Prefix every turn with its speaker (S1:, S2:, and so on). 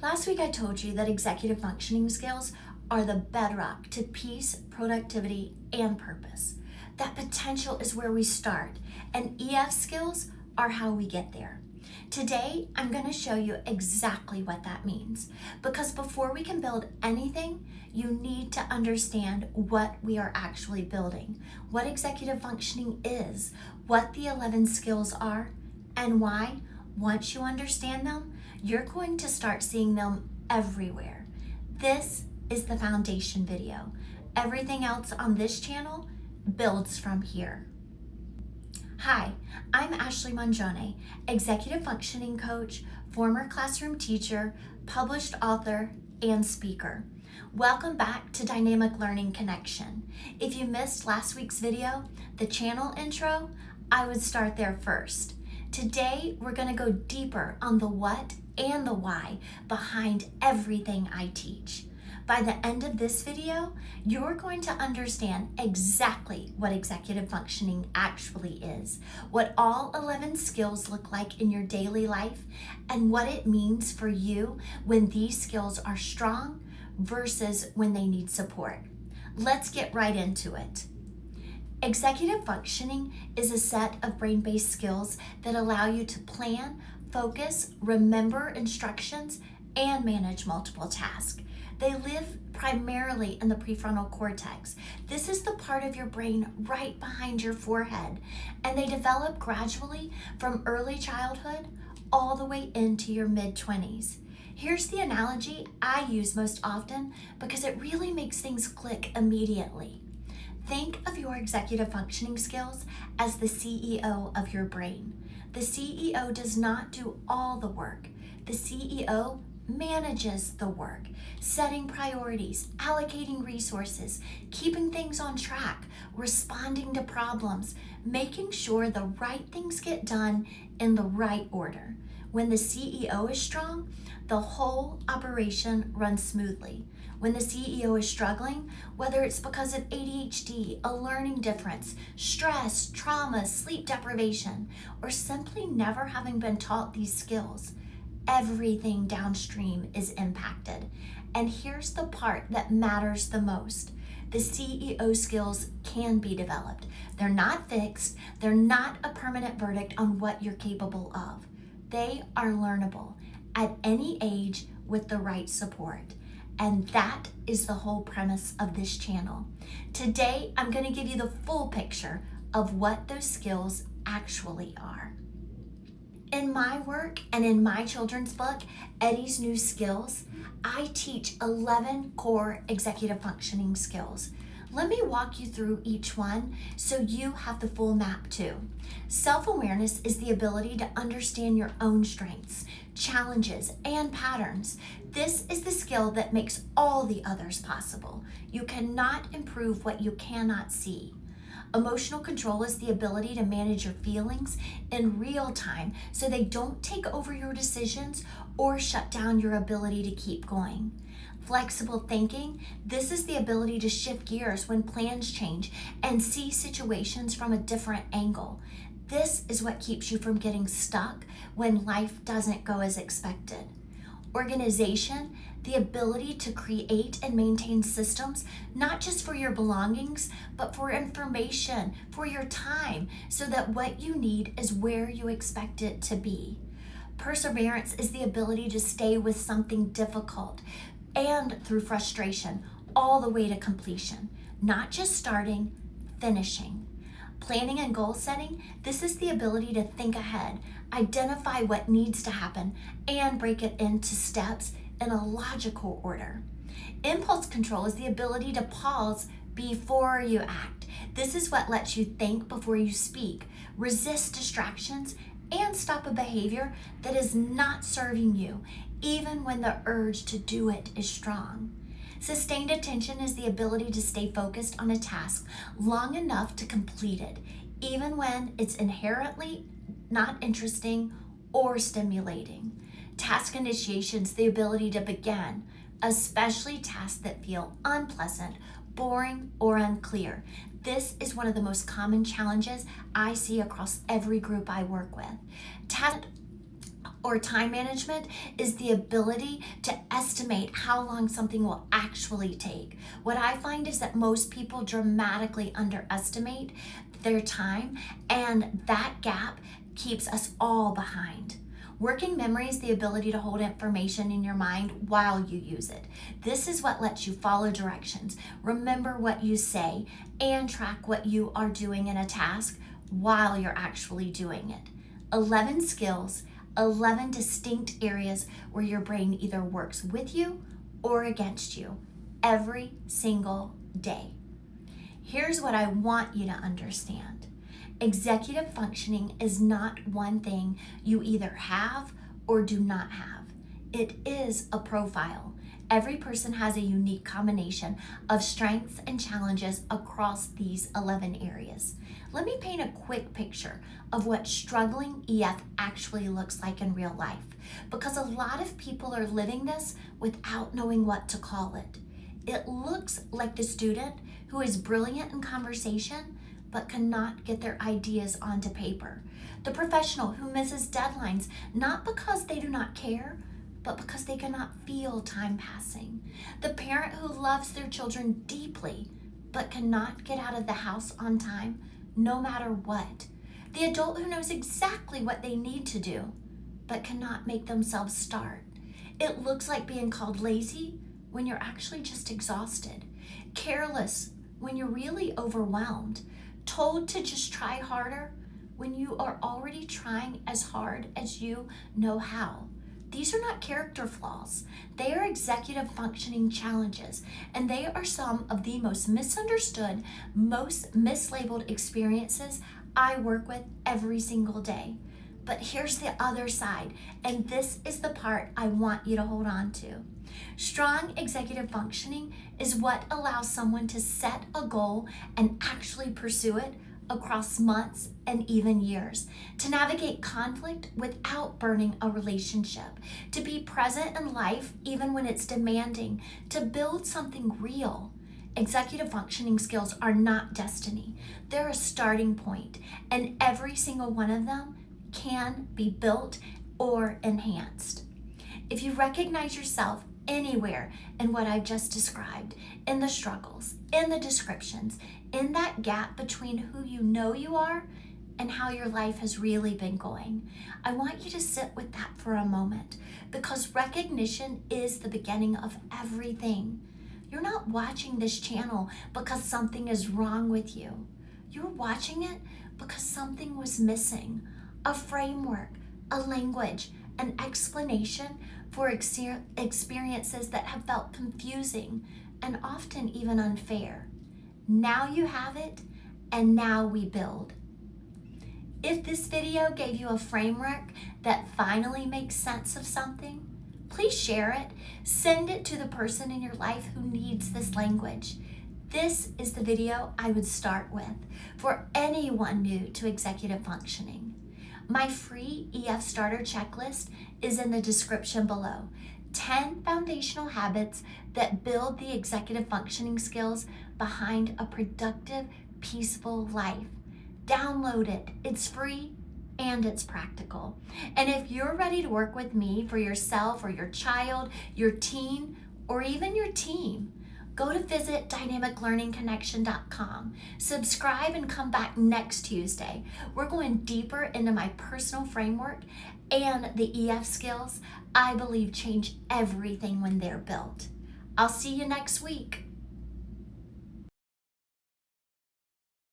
S1: Last week I told you that executive functioning skills are the bedrock to peace, productivity, and purpose. That potential is where we start, and EF skills are how we get there. Today, I'm going to show you exactly what that means, because before we can build anything, you need to understand what we are actually building, what executive functioning is, what the 11 skills are, and why, once you understand them, you're going to start seeing them everywhere. This is the foundation video. Everything else on this channel builds from here. Hi, I'm Ashley Mangione, executive functioning coach, former classroom teacher, published author, and speaker. Welcome back to Dynamic Learning Connection. If you missed last week's video, the channel intro, I would start there first. Today, we're going to go deeper on the what and the why behind everything I teach. By the end of this video, you're going to understand exactly what executive functioning actually is, what all 11 skills look like in your daily life, and what it means for you when these skills are strong versus when they need support. Let's get right into it. Executive functioning is a set of brain-based skills that allow you to plan, focus, remember instructions, and manage multiple tasks. They live primarily in the prefrontal cortex. This is the part of your brain right behind your forehead, and they develop gradually from early childhood all the way into your mid-20s. Here's the analogy I use most often because it really makes things click immediately. Think of your executive functioning skills as the CEO of your brain. The CEO does not do all the work. The CEO manages the work, setting priorities, allocating resources, keeping things on track, responding to problems, making sure the right things get done in the right order. When the CEO is strong, the whole operation runs smoothly. When the CEO is struggling, whether it's because of ADHD, a learning difference, stress, trauma, sleep deprivation, or simply never having been taught these skills, everything downstream is impacted. And here's the part that matters the most. The CEO skills can be developed. They're not fixed. They're not a permanent verdict on what you're capable of. They are learnable at any age with the right support. And that is the whole premise of this channel. Today, I'm going to give you the full picture of what those skills actually are. In my work and in my children's book, Eddie's New Skills, I teach 11 core executive functioning skills. Let me walk you through each one so you have the full map too. Self-awareness is the ability to understand your own strengths, challenges, and patterns. This is the skill that makes all the others possible. You cannot improve what you cannot see. Emotional control is the ability to manage your feelings in real time so they don't take over your decisions or shut down your ability to keep going. Flexible thinking, this is the ability to shift gears when plans change and see situations from a different angle. This is what keeps you from getting stuck when life doesn't go as expected. Organization, the ability to create and maintain systems, not just for your belongings, but for information, for your time, so that what you need is where you expect it to be. Perseverance is the ability to stay with something difficult and through frustration, all the way to completion, not just starting, finishing. Planning and goal setting, this is the ability to think ahead, identify what needs to happen, and break it into steps in a logical order. Impulse control is the ability to pause before you act. This is what lets you think before you speak, resist distractions, and stop a behavior that is not serving you, even when the urge to do it is strong. Sustained attention is the ability to stay focused on a task long enough to complete it, even when it's inherently not interesting or stimulating. Task initiation is the ability to begin, especially tasks that feel unpleasant, boring, or unclear. This is one of the most common challenges I see across every group I work with. or time management is the ability to estimate how long something will actually take. What I find is that most people dramatically underestimate their time, and that gap keeps us all behind. Working memory is the ability to hold information in your mind while you use it. This is what lets you follow directions, remember what you say, and track what you are doing in a task while you're actually doing it. 11 skills, 11 distinct areas where your brain either works with you or against you every single day. Here's what I want you to understand. Executive functioning is not one thing you either have or do not have. It is a profile. Every person has a unique combination of strengths and challenges across these 11 areas. Let me paint a quick picture of what struggling EF actually looks like in real life, because a lot of people are living this without knowing what to call it. It looks like the student who is brilliant in conversation but cannot get their ideas onto paper. The professional who misses deadlines not because they do not care, but because they cannot feel time passing. The parent who loves their children deeply but cannot get out of the house on time no matter what. The adult who knows exactly what they need to do but cannot make themselves start. It looks like being called lazy when you're actually just exhausted. Careless when you're really overwhelmed. Told to just try harder when you are already trying as hard as you know how. These are not character flaws. They are executive functioning challenges, and they are some of the most misunderstood, most mislabeled experiences I work with every single day. But here's the other side, and this is the part I want you to hold on to. Strong executive functioning is what allows someone to set a goal and actually pursue it across months and even years, to navigate conflict without burning a relationship, to be present in life even when it's demanding, to build something real. Executive functioning skills are not destiny. They're a starting point, and every single one of them can be built or enhanced. If you recognize yourself anywhere in what I've just described, in the struggles, in the descriptions, in that gap between who you know you are and how your life has really been going, I want you to sit with that for a moment, because recognition is the beginning of everything. You're not watching this channel because something is wrong with you. You're watching it because something was missing. A framework, a language, an explanation for experiences that have felt confusing and often even unfair. Now you have it, and now we build. If this video gave you a framework that finally makes sense of something, please share it. Send it to the person in your life who needs this language. This is the video I would start with for anyone new to executive functioning. My free EF starter checklist is in the description below. 10 foundational habits that build the executive functioning skills behind a productive, peaceful life. Download it. It's free and it's practical. And if you're ready to work with me for yourself or your child, your teen, or even your team, go to visit dynamiclearningconnection.com. Subscribe and come back next Tuesday. We're going deeper into my personal framework and the EF skills I believe change everything when they're built. I'll see you next week.